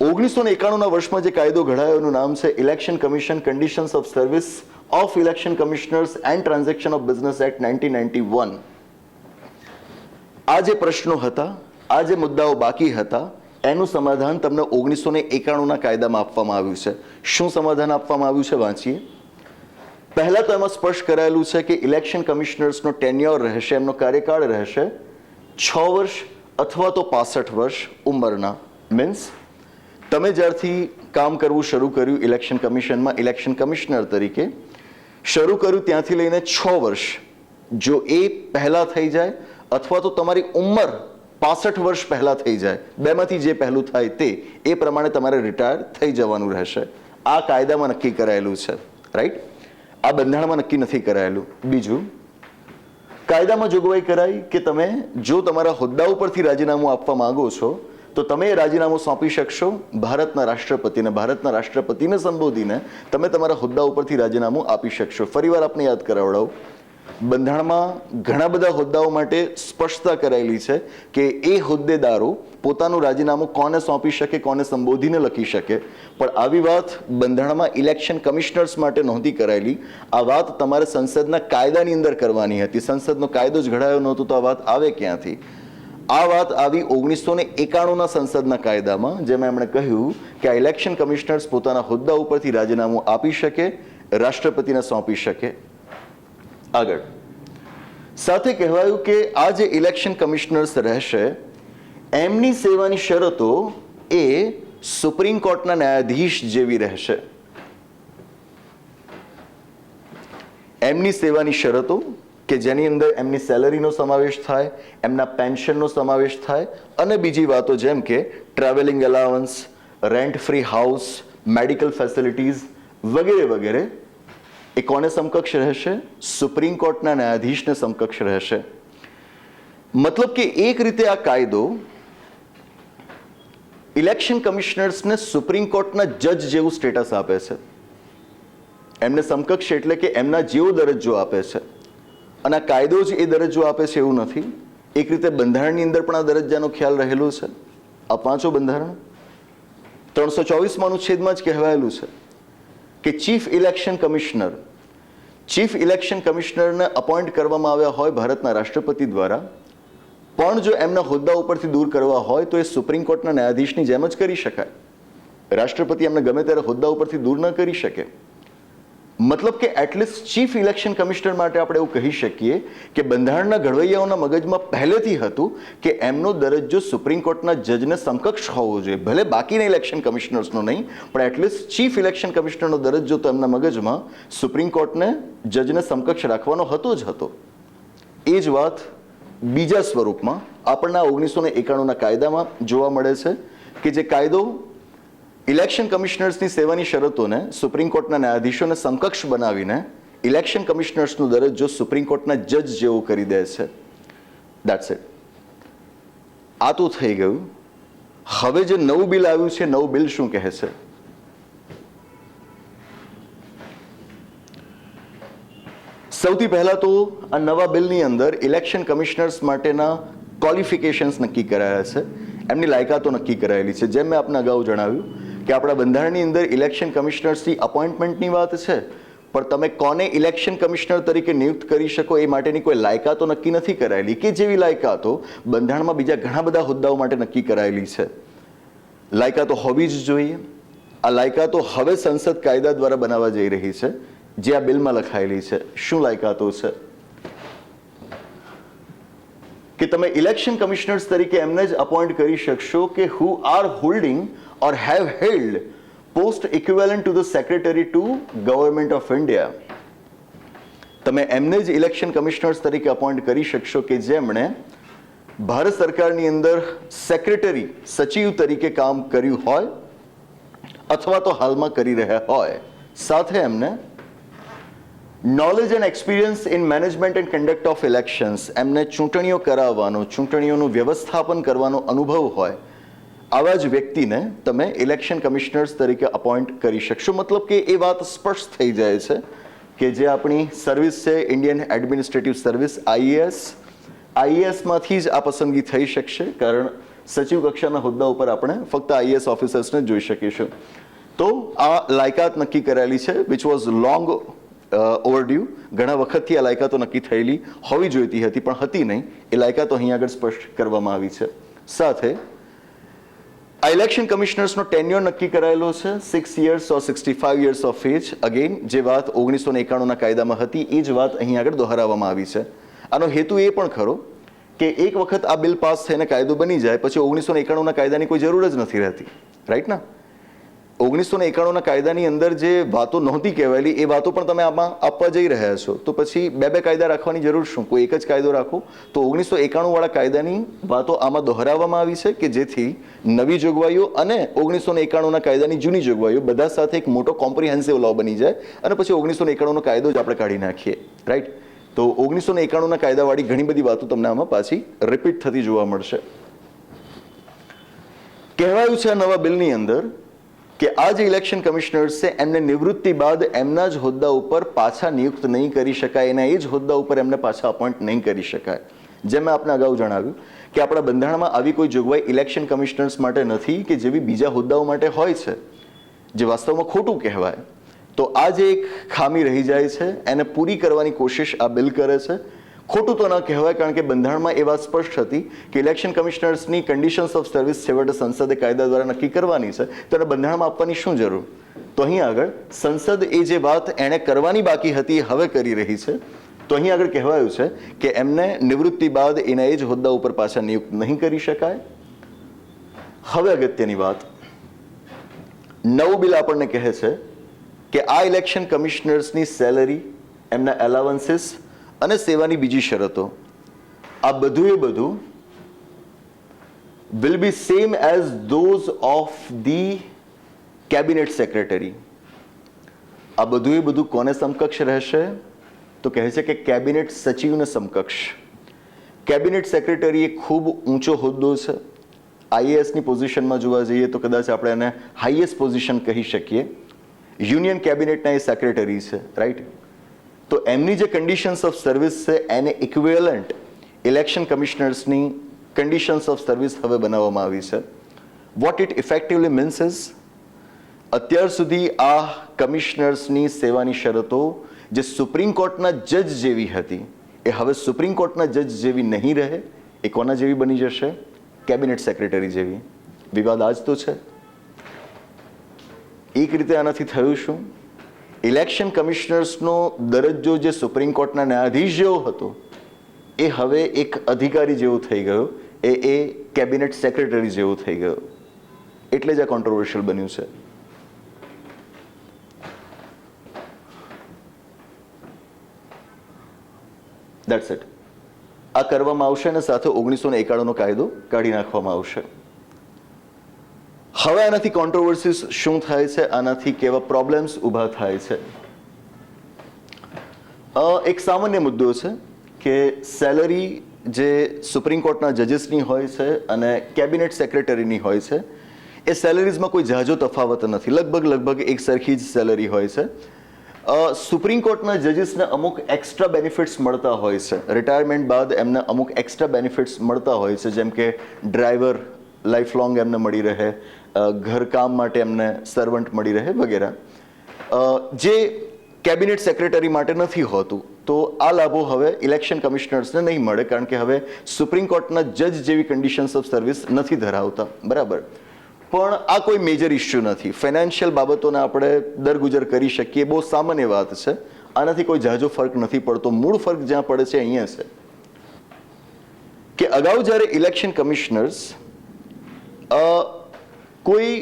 1991ના વર્ષમાં જે કાયદો ઘડાયો એનું નામ છે election commission conditions of service of election commissioners and transaction of business act 1991. આ જે પ્રશ્નો હતા, આ જે મુદ્દાઓ બાકી હતા, એનું સમાધાન તમને 1991ના કાયદામાં આપવામાં આવ્યું છે. શું સમાધાન આપવામાં આવ્યું છે વાંચીએ. પહેલા તો એમાં સ્પષ્ટ કરાયેલું છે કે ઇલેક્શન કમિશનર્સનો ટેન્યોર રહેશે, એમનો કાર્યકાળ રહેશે 6 વર્ષ અથવા તો 65 વર્ષ ઉંમરના. મીન્સ તમે જ્યારથી કામ કરવું શરૂ કર્યું ઇલેક્શન કમિશનમાં ઇલેક્શન કમિશનર તરીકે શરૂ કર્યું ત્યાંથી લઈને 6 વર્ષ જો એ પહેલા થઈ જાય અથવા તો તમારી ઉંમર 65 વર્ષ પહેલા થઈ જાય, બેમાંથી જે પહેલું થાય તે, એ પ્રમાણે તમારે રિટાયર થઈ જવાનું રહેશે. આ કાયદામાં નક્કી કરાયેલું છે, રાઈટ? આ બંધારણમાં નક્કી નથી કરાયેલું. બીજું, કાયદામાં જોગવાઈ કરાઈ કે તમે જો તમારા હોદ્દા ઉપરથી રાજીનામું આપવા માંગો છો તો તમે એ રાજીનામું સોંપી શકશો ભારતના રાષ્ટ્રપતિને. ભારતના રાષ્ટ્રપતિને સંબોધીને તમે તમારા હોદ્દા ઉપરથી રાજીનામું આપી શકશો. ફરીવાર આપને યાદ કરાવડાવું, બંધારણમાં ઘણા બધા હોદ્દાઓ માટે સ્પષ્ટતા કરાયેલી છે કે એ હોદ્દેદારો પોતાનું રાજીનામું કોને સોંપી શકે, કોને સંબોધીને લખી શકે. પણ આવી વાત બંધારણમાં ઇલેક્શન કમિશનર્સ માટે નહોતી કરાયેલી. આ વાત તમારે સંસદના કાયદાની અંદર કરવાની હતી. સંસદનો કાયદો જ ઘડાયો નહોતો તો આ વાત આવે ક્યાંથી? આ વાત આવી 1991ના સંસદના કાયદામાં, જેમાં એમણે કહ્યું કે આ ઇલેક્શન કમિશનર્સ પોતાના હોદ્દા ઉપરથી રાજીનામું આપી શકે, રાષ્ટ્રપતિને સોંપી શકે. આગળ સાથે કહેવાયું કે આ જે ઇલેક્શન કમિશનર્સ રહેશે એમની સેવાની શરતો એ સુપ્રીમ કોર્ટના ન્યાયાધીશ જેવી રહેશે. એમની સેવાની શરતો કે જેની અંદર એમની સેલરીનો સમાવેશ થાય, એમના પેન્શનનો સમાવેશ થાય અને બીજી વાતો જેમ કે travelling allowance, rent free house, medical facilities વગેરે વગેરે એ કોને સમકક્ષ રહેશે? સુપ્રીમ કોર્ટના ન્યાયાધીશને સમકક્ષ રહેશે. મતલબ કે એક રીતે આ કાયદો ઇલેક્શન કમિશનર્સને સુપ્રીમ કોર્ટના જજ જેવું સ્ટેટસ આપે છે. એમને સમકક્ષ એટલે કે એમના જેવો દરજ્જો આપે છે. અને આ કાયદો જ એ દરજ્જો આપે છે એવું નથી. એક રીતે બંધારણની અંદર પણ આ દરજ્જાનો ખ્યાલ રહેલો છે. આ પાંચો બંધારણ 324માં અનુચ્છેદમાં જ કહેવાયેલું છે કે ચીફ ઇલેક્શન કમિશનરને અપોઇન્ટ કરવામાં આવ્યા હોય ભારતના રાષ્ટ્રપતિ દ્વારા, પણ જો એમના હોદ્દા ઉપરથી દૂર કરવા હોય તો એ સુપ્રીમ કોર્ટના ન્યાયાધીશની જેમ જ કરી શકાય. રાષ્ટ્રપતિ એમને ગમે ત્યારે હોદ્દા ઉપરથી દૂર ન કરી શકે. મતલબ કે એટલીસ્ટ ચીફ ઇલેક્શન કમિશનર માટે આપણે એવું કહી શકીએ કે બંધારણના ઘડવૈયાઓના મગજમાં પહેલેથી હતું કે એમનો દરજ્જો સુપ્રીમ કોર્ટના જજને સમકક્ષ હોવો જોઈએ. ભલે બાકીના ઇલેક્શન કમિશનર્સનો નહીં, પણ એટલીસ્ટ ચીફ ઇલેક્શન કમિશનરનો દરજ્જો તો એમના મગજમાં સુપ્રીમ કોર્ટને જજને સમકક્ષ રાખવાનો હતો જ હતો. એ જ વાત બીજા સ્વરૂપમાં આપણને 1991ના કાયદામાં જોવા મળે છે કે જે કાયદો ઇલેક્શન કમિશનર્સની સેવાની શરતોને સુપ્રીમ કોર્ટના ન્યાયાધીશોને સમકક્ષ બનાવીને ઇલેક્શન કમિશનર્સનો દરજ્જો સુપ્રીમ કોર્ટના જજ જેવો કરી દે છે. That's it. આ તો થઈ ગયું. હવે જે નવું બિલ આવ્યું છે, નવું બિલ શું કહે છે? સૌથી પહેલા તો આ નવા બિલની અંદર ઇલેક્શન કમિશનર્સ માટેના ક્વોલિફિકેશન્સ નક્કી કરાયા છે, એમની લાયકાતો નક્કી કરાયેલી છે. જેમ મેં આપને અગાઉ જણાવ્યું કે આપણા બંધારણની અંદર ઇલેક્શન કમિશનર્સની અપોઇન્ટમેન્ટની વાત છે, પણ તમે કોને ઇલેક્શન કમિશનર તરીકે નિયુક્ત કરી શકો એ માટેની કોઈ લાયકાતો નક્કી નથી કરાયેલી, કે જેવી લાયકાતો બંધારણમાં બીજા ઘણા બધા હોદ્દાઓ માટે નક્કી કરાયેલી છે. લાયકાતો હોવી જ જોઈએ. આ લાયકાતો હવે સંસદ કાયદા દ્વારા બનાવવા જઈ રહી છે. જે આ બિલમાં લખાયેલી છે શું લાયકાતો છે કે તમે ઇલેક્શન કમિશનર્સ તરીકે એમને જ અપોઇન્ટ કરી શકશો કે who are holding or have held post equivalent to the secretary two government of India. તમે એમને જ ઇલેક્શન કમિશનર્સ તરીકે અપોઇન્ટ કરી શકશો કે જેમણે ભારત સરકારની અંદર સેક્રેટરી સચિવ તરીકે કામ કર્યું હોય અથવા તો હાલમાં કરી રહ્યા હોય, સાથે એમને knowledge and experience in management and conduct of elections, એમને ચૂંટણીઓ કરાવવાનો, ચૂંટણીઓનું વ્યવસ્થાપન કરવાનો અનુભવ હોય, આવા જ વ્યક્તિને તમે ઇલેક્શન કમિશનર્સ તરીકે અપોઇન્ટ કરી શકશો. મતલબ કે એ વાત સ્પષ્ટ થઈ જાય છે કે જે આપણી સર્વિસ છે ઇન્ડિયન એડમિનિસ્ટ્રેટિવ સર્વિસ આઈએએસમાંથી જ આ પસંદગી થઈ શકશે, કારણ સચિવ કક્ષાના હોદ્દા ઉપર આપણે ફક્ત આઈએએસ ઓફિસર્સને જોઈ શકીશું. તો આ લાયકાત નક્કી કરાયેલી છે વિચ વોઝ લોંગ ઓવરડ્યુ. ઘણા વખતથી આ લાયકાતો નક્કી થયેલી હોવી જોઈતી હતી પણ હતી નહીં. એ લાયકાતો અહીં આગળ સ્પષ્ટ કરવામાં આવી છે. સાથે આ ઇલેક્શન કમિશનર્સનો ટેન્યોર નક્કી કરાયેલો છે 6 years or 65 years of age. Again જે વાત 1991ના કાયદામાં હતી એ જ વાત અહીં આગળ દોહરાવવામાં આવી છે. આનો હેતુ એ પણ ખરો કે એક વખત આ બિલ પાસ થઈને કાયદો બની જાય પછી 1991ના કાયદાની કોઈ જરૂર જ નથી રહેતી, રાઈટ ના? 1991ના કાયદાની અંદર જે વાતો નહોતી કહેવાયેલી એ વાતો પણ તમે આમાં આપવા જઈ રહ્યા છો, તો પછી બે કાયદા રાખવાની જરૂર શું? કોઈ એક જ કાયદો રાખો. તો 1991 વાળા કાયદાની વાતો આમાં દોહરાવવામાં આવી છે કે જેથી નવી જોગવાઈઓ અને 1991ના કાયદાની જૂની જોગવાઈઓ બધા સાથે એક મોટો કોમ્પ્રિહેન્સિવ લો બની જાય અને પછી 1991નો કાયદો જ આપણે કાઢી નાખીએ, રાઈટ? તો 1991ના કાયદાવાળી ઘણી બધી વાતો તમને આમાં પાછી રિપીટ થતી જોવા મળશે. કહેવાયું છે આ નવા બિલની અંદર કે આ જે ઇલેક્શન કમિશનર્સ છે એમને નિવૃત્તિ બાદ એમના જ હોદ્દા ઉપર પાછા નિયુક્ત નહીં કરી શકાય, એના એ જ હોદ્દા ઉપર એમને પાછા અપોઇન્ટ નહીં કરી શકાય. જેમ મેં આપને અગાઉ જણાવ્યું કે આપણા બંધારણમાં આવી કોઈ જોગવાઈ ઇલેક્શન કમિશનર્સ માટે નથી કે જેવી બીજા હોદ્દાઓ માટે હોય છે, જે વાસ્તવમાં ખોટું કહેવાય. તો આ જે એક ખામી રહી જાય છે એને પૂરી કરવાની કોશિશ આ બિલ કરે છે. ખોટું તો ન કહેવાય કારણ કે બંધારણમાં એ વાત સ્પષ્ટ હતી કે ઇલેક્શન કમિશનર્સની કન્ડિશન્સ ઓફ સર્વિસ છેવટે સંસદે કાયદા દ્વારા નક્કી કરવાની છે, તો એને બંધારણમાં આપવાની શું જરૂર? તો અહીં આગળ સંસદ એ જે વાત એણે કરવાની બાકી હતી એ હવે કરી રહી છે. તો અહીં આગળ કહેવાયું છે કે એમને નિવૃત્તિ બાદ એના એ જ હોદ્દા ઉપર પાછા નિયુક્ત નહીં કરી શકાય. હવે અગત્યની વાત, નવું બિલ આપણને કહે છે કે આ ઇલેક્શન કમિશનર્સની સેલરી, એમના એલાવન્સીસ અને સેવાની બીજી શરતો આ બધું will be same as those of the cabinet secretary. આ બધું કોને સમકક્ષ રહેશે? તો કહે છે કે કેબિનેટ સચિવને સમકક્ષ. કેબિનેટ સેક્રેટરી એ ખૂબ ઊંચો હોદ્દો છે. આઈએએસની પોઝિશનમાં જોવા જઈએ તો કદાચ આપણે એને હાઈએસ્ટ પોઝિશન કહી શકીએ. યુનિયન કેબિનેટના એ સેક્રેટરી છે, રાઈટ? તો એમની જે કન્ડિશન્સ ઓફ સર્વિસ છે એને ઇક્વિવેલન્ટ ઇલેક્શન કમિશનર્સની કન્ડિશન્સ ઓફ સર્વિસ હવે બનાવવામાં આવી છે. What it effectively means is, અત્યાર સુધી આ કમિશનર્સની સેવાની શરતો જે સુપ્રીમ કોર્ટના જજ જેવી હતી એ હવે સુપ્રીમ કોર્ટના જજ જેવી નહીં રહે. એ કોના જેવી બની જશે? કેબિનેટ સેક્રેટરી જેવી. વિવાદ આજ તો છે. એક રીતે આનાથી થયું શું? ઇલેક્શન કમિશનર્સનો દરજ્જો જે સુપ્રીમ કોર્ટના ન્યાયાધીશ જેવો હતો એ હવે એક અધિકારી જેવો થઈ ગયો, એ કેબિનેટ સેક્રેટરી જેવો થઈ ગયો. એટલે જ આ કોન્ટ્રોવર્શિયલ બન્યું છે. That's it. આ કરવામાં આવશે અને સાથે 1991નો કાયદો કાઢી નાખવામાં આવશે. હવે આનાથી કોન્ટ્રોવર્સીસ શું થાય છે? આનાથી કેવા પ્રોબ્લેમ્સ ઊભા થાય છે? એક સામાન્ય મુદ્દો છે કે સેલરી જે સુપ્રીમ કોર્ટના જજીસની હોય છે અને કેબિનેટ સેક્રેટરીની હોય છે એ સેલરીઝમાં કોઈ ઝાઝો તફાવત નથી. લગભગ એક સરખી જ સેલરી હોય છે. સુપ્રીમ કોર્ટના જજીસને અમુક એક્સ્ટ્રા બેનિફિટ્સ મળતા હોય છે. રિટાયરમેન્ટ બાદ એમને અમુક એક્સ્ટ્રા બેનિફિટ્સ મળતા હોય છે, જેમ કે ડ્રાઈવર લાઈફ લોંગ એમને મળી રહે, ઘરકામ માટે એમને સર્વન્ટ મળી રહે વગેરે, જે કેબિનેટ સેક્રેટરી માટે નથી હોતું. તો આ લાભો હવે ઇલેક્શન કમિશનર્સને નહીં મળે કારણ કે હવે સુપ્રીમ કોર્ટના જજ જેવી કન્ડિશન્સ ઓફ સર્વિસ નથી ધરાવતા, બરાબર? પણ આ કોઈ મેજર ઇસ્યુ નથી. ફાઇનાન્શિયલ બાબતોને આપણે દરગુજર કરી શકીએ, બહુ સામાન્ય વાત છે. આનાથી કોઈ ઝાઝો ફરક નથી પડતો. મૂળ ફરક જ્યાં પડે છે અહીંયા છે કે અગાઉ જ્યારે ઇલેક્શન કમિશનર્સ કોઈ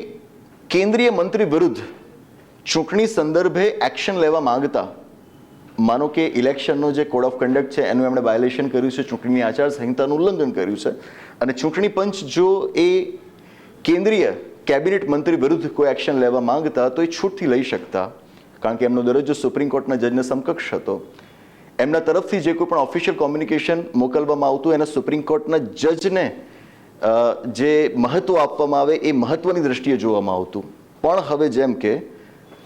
કેન્દ્રીય મંત્રી વિરુદ્ધ ચૂંટણી સંદર્ભે એક્શન લેવા માંગતા, માનો કે ઇલેક્શનનો જે કોડ ઓફ કન્ડક્ટ છે એનું એમણે વાયોલેશન કર્યું છે, ચૂંટણીની આચારસંહિતાનું ઉલ્લંઘન કર્યું છે, અને ચૂંટણી પંચ જો એ કેન્દ્રીય કેબિનેટ મંત્રી વિરુદ્ધ કોઈ એક્શન લેવા માંગતા તો એ છૂટથી લઈ શકતા, કારણ કે એમનો દરજ્જો સુપ્રીમ કોર્ટના જજને સમકક્ષ હતો. એમના તરફથી જે કોઈ પણ ઓફિશિયલ કોમ્યુનિકેશન મોકલવામાં આવતું એના સુપ્રીમ કોર્ટના જજને જે મહત્વ આપવામાં આવે એ મહત્વની દ્રષ્ટિએ જોવામાં આવતું. પણ હવે જેમ કે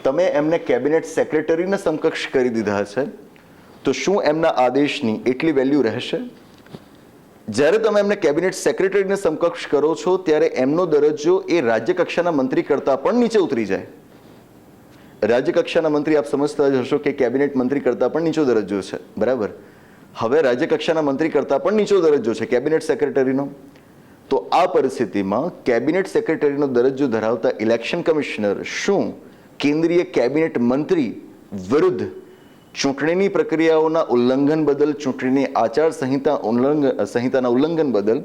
તમે એમને કેબિનેટ સેક્રેટરીને સમકક્ષ કરી દીધા છે, તો શું એમના આદેશની એટલી વેલ્યુ રહેશે? જ્યારે તમે એમને કેબિનેટ સેક્રેટરીને સમકક્ષ કરો છો ત્યારે એમનો દરજ્જો એ રાજ્ય કક્ષાના મંત્રી કરતાં પણ નીચે ઉતરી જાય. રાજ્ય કક્ષાના મંત્રી આપ સમજતા જ હશો કે કેબિનેટ મંત્રી કરતાં પણ નીચો દરજ્જો છે, બરાબર? હવે રાજ્ય કક્ષાના મંત્રી કરતાં પણ નીચો દરજ્જો છે કેબિનેટ સેક્રેટરીનો. તો આ પરિસ્થિતિમાં કેબિનેટ સેક્રેટરીનો દરજ્જો ધરાવતા ઇલેક્શન કમિશનર શું કેન્દ્રીય કેબિનેટ મંત્રી વિરુદ્ધ ચૂંટણીની પ્રક્રિયાઓના ઉલ્લંઘન બદલ, ચૂંટણીની આચારસંહિતાના ઉલ્લંઘન બદલ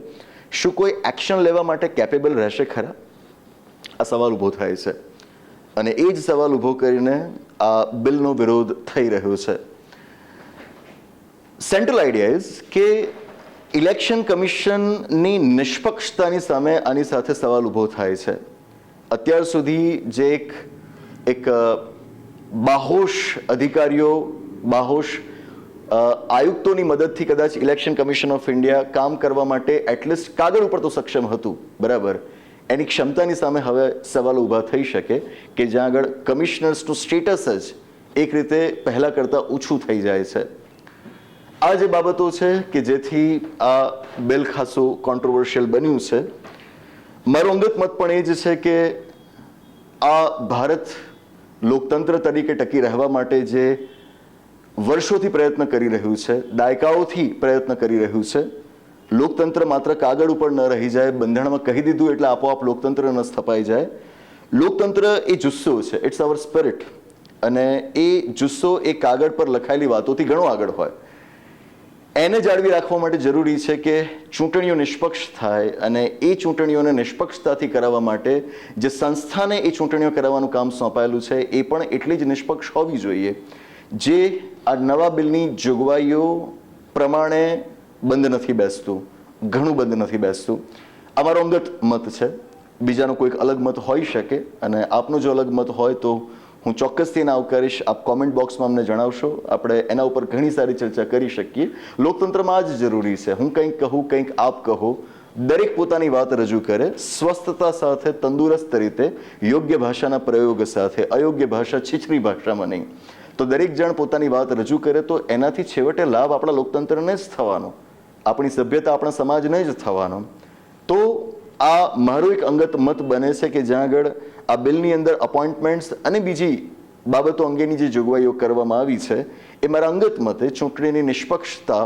શું કોઈ એક્શન લેવા માટે કેપેબલ રહેશે ખરા? આ સવાલ ઊભો થાય છે, અને એ જ સવાલ ઊભો કરીને આ બિલનો વિરોધ થઈ રહ્યો છે. સેન્ટ્રલ આઈડિયા ઇઝ કે ઇલેક્શન કમિશનની નિષ્પક્ષતાની સામે આની સાથે સવાલ ઊભો થાય છે. અત્યાર સુધી જે એક બાહોશ અધિકારીઓ, બાહોશ આયુક્તોની મદદથી કદાચ ઇલેક્શન કમિશન ઓફ ઇન્ડિયા કામ કરવા માટે એટલીસ્ટ કાગળ ઉપર તો સક્ષમ હતું, બરાબર? એની ક્ષમતાની સામે હવે સવાલો ઊભા થઈ શકે કે જ્યાં આગળ કમિશનર્સનું સ્ટેટસ જ એક રીતે પહેલાં કરતાં ઓછું થઈ જાય છે. આ જે બાબતો છે કે જેથી આ બિલ ખાસું કોન્ટ્રોવર્શિયલ બન્યું છે. મારો અંગત મત પણ એ જ છે કે આ ભારત લોકતંત્ર તરીકે ટકી રહેવા માટે જે વર્ષોથી પ્રયત્ન કરી રહ્યું છે, દાયકાઓથી પ્રયત્ન કરી રહ્યું છે, લોકતંત્ર માત્ર કાગળ ઉપર ન રહી જાય, બંધારણમાં કહી દીધું એટલે આપોઆપ લોકતંત્ર ન સ્થપાઈ જાય. લોકતંત્ર એ જુસ્સો છે, ઇટ્સ અવર સ્પિરિટ, અને એ જુસ્સો એ કાગળ પર લખાયેલી વાતોથી ઘણો આગળ હોય. એને જાળવી રાખવા માટે જરૂરી છે કે ચૂંટણીઓ નિષ્પક્ષ થાય, અને એ ચૂંટણીઓને નિષ્પક્ષતાથી કરાવવા માટે જે સંસ્થાને એ ચૂંટણીઓ કરાવવાનું કામ સોંપાયેલું છે એ પણ એટલી જ નિષ્પક્ષ હોવી જોઈએ, જે આ નવા બિલની જોગવાઈઓ પ્રમાણે બંધ નથી બેસતું, ઘણું બંધ નથી બેસતું. આ મારો અંગત મત છે, બીજાનો કોઈક અલગ મત હોઈ શકે, અને આપનો જો અલગ મત હોય તો હું ચોક્કસથી એને આવકારીશ. આપ કોમેન્ટ બોક્સમાં અમને જણાવશો, આપણે એના ઉપર ઘણી સારી ચર્ચા કરી શકીએ. લોકતંત્રમાં આ જ જરૂરી છે, હું કંઈક કહું, કંઈક આપ કહો, દરેક પોતાની વાત રજૂ કરે, સ્વસ્થતા સાથે, તંદુરસ્ત રીતે, યોગ્ય ભાષાના પ્રયોગ સાથે, અયોગ્ય ભાષા, છીછરી ભાષામાં નહીં. તો દરેક જણ પોતાની વાત રજૂ કરે તો એનાથી છેવટે લાભ આપણા લોકતંત્રને જ થવાનો, આપણી સભ્યતા, આપણા સમાજને જ થવાનો. તો આ મારો એક અંગત મત બને છે કે જ્યાં આગળ આ બિલની અંદર અપોઇન્ટમેન્ટ્સ અને બીજી બાબતો અંગેની જે જોગવાઈઓ કરવામાં આવી છે એ મારા અંગત મતે ચૂંટણીની નિષ્પક્ષતા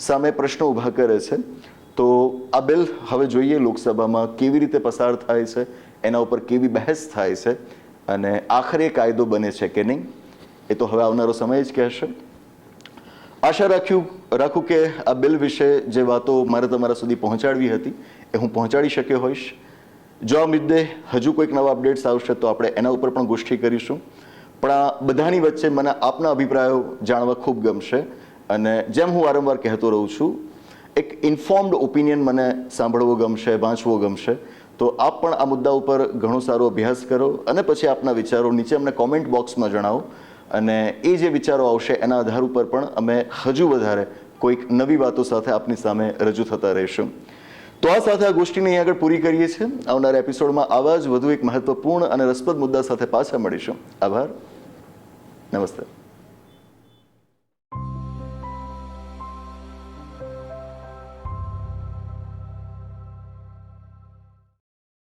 સામે પ્રશ્નો ઊભા કરે છે. તો આ બિલ હવે જોઈએ લોકસભામાં કેવી રીતે પસાર થાય છે, એના ઉપર કેવી બહેસ થાય છે, અને આખરે કાયદો બને છે કે નહીં એ તો હવે આવનારો સમય જ કહેશે. આશા રાખું કે આ બિલ વિશે જે વાતો મારે તમારા સુધી પહોંચાડવી હતી એ હું પહોંચાડી શક્યો હોઈશ. જો આ મુદ્દે હજુ કોઈક નવા અપડેટ્સ આવશે તો આપણે એના ઉપર પણ ગોષ્ઠી કરીશું. પણ આ બધાની વચ્ચે મને આપના અભિપ્રાયો જાણવા ખૂબ ગમશે, અને જેમ હું વારંવાર કહેતો રહું છું, એક ઇન્ફોર્મ્ડ ઓપિનિયન મને સાંભળવો ગમશે, વાંચવો ગમશે. તો આપ પણ આ મુદ્દા ઉપર ઘણો સારો અભ્યાસ કરો, અને પછી આપના વિચારો નીચે અમને કોમેન્ટ બોક્સમાં જણાવો, અને એ જે વિચારો આવશે એના આધાર ઉપર પણ અમે હજુ વધારે કોઈક નવી વાતો સાથે આપની સામે રજૂ થતા રહીશું. તો આ સાથે આ ગોષ્ઠીને અહીં આગળ પૂરી કરીએ છીએ. આવનારા એપિસોડમાં આવા જ વધુ એક મહત્વપૂર્ણ અને રસપ્રદ મુદ્દા સાથે પાછા મળીશું. આભાર. નમસ્તે.